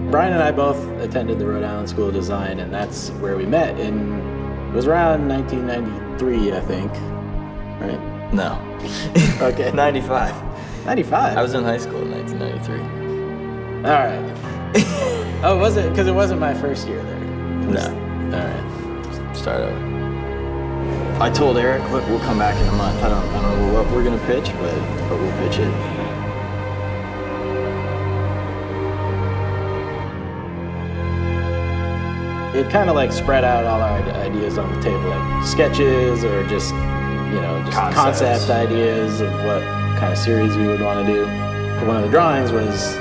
Brian and I both attended the Rhode Island School of Design, and that's where we met. It was around 1993, I think, right? No. Okay. 95. 95? I was in high school in 1993. All right. Oh, was it? Because it wasn't my first year there. No. All right. Start over. I told Eric, look, we'll come back in a month. I don't know what we're gonna pitch, but we'll pitch it. It kind of like spread out all our ideas on the table, like sketches or just, you know, just concept ideas of what kind of series we would want to do. One of the drawings was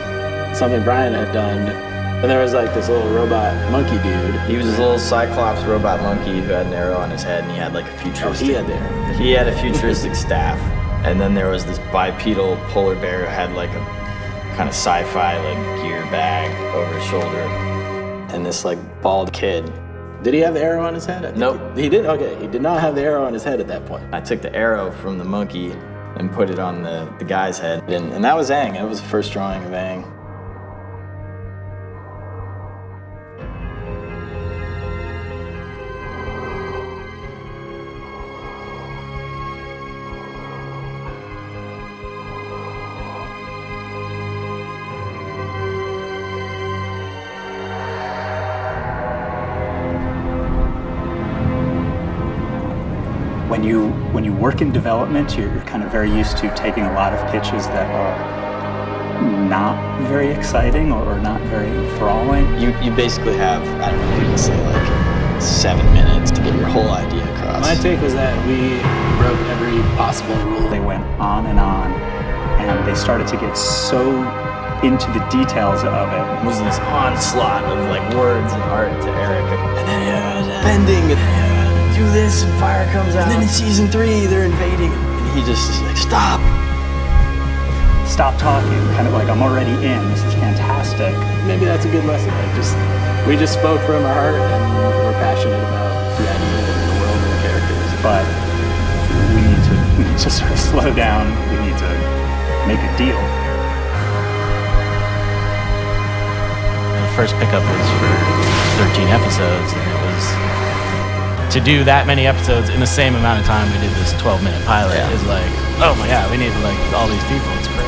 something Brian had done, and there was like this little robot monkey dude. He was this little cyclops robot monkey who had an arrow on his head, and he had like a futuristic... Oh, he had the arrow. He had a futuristic staff. And then there was this bipedal polar bear who had like a kind of sci-fi like gear bag over his shoulder. And this like bald kid. Did he have the arrow on his head? Nope. He did? Okay, he did not have the arrow on his head at that point. I took the arrow from the monkey and put it on the guy's head. And that was Aang. That was the first drawing of Aang. When you work in development, you're kind of very used to taking a lot of pitches that are not very exciting or not very enthralling. You basically have, I don't know, you can say like 7 minutes to get your whole idea across. My take was that we broke every possible rule. They went on, and they started to get so into the details of it. It was this onslaught of like words and art to Eric. And then bending. Do this and fire comes out. And then in season 3, they're invading. And he just is like, stop. Stop talking, kind of like, I'm already in, this is fantastic. Maybe that's a good lesson. Like we just spoke from our heart and we're passionate about the idea and the world and the characters. But we need to sort of slow down. We need to make a deal. The first pickup was for 13 episodes, and it was to do that many episodes in the same amount of time we did this 12-minute pilot is like, oh my god, we need like all these people. It's great.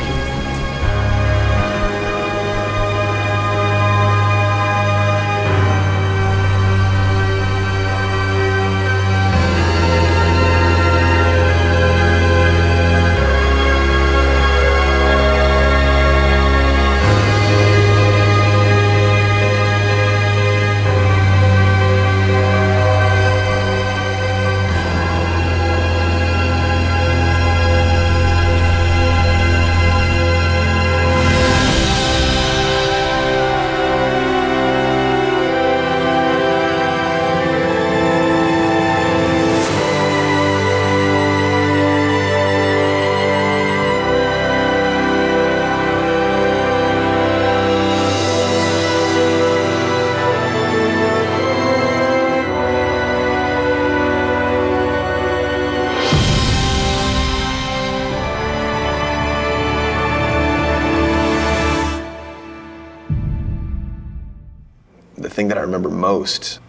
The thing that I remember most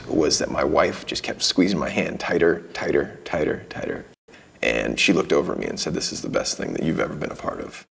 was that my wife just kept squeezing my hand tighter, tighter, tighter, tighter. And she looked over at me and said, "This is the best thing that you've ever been a part of."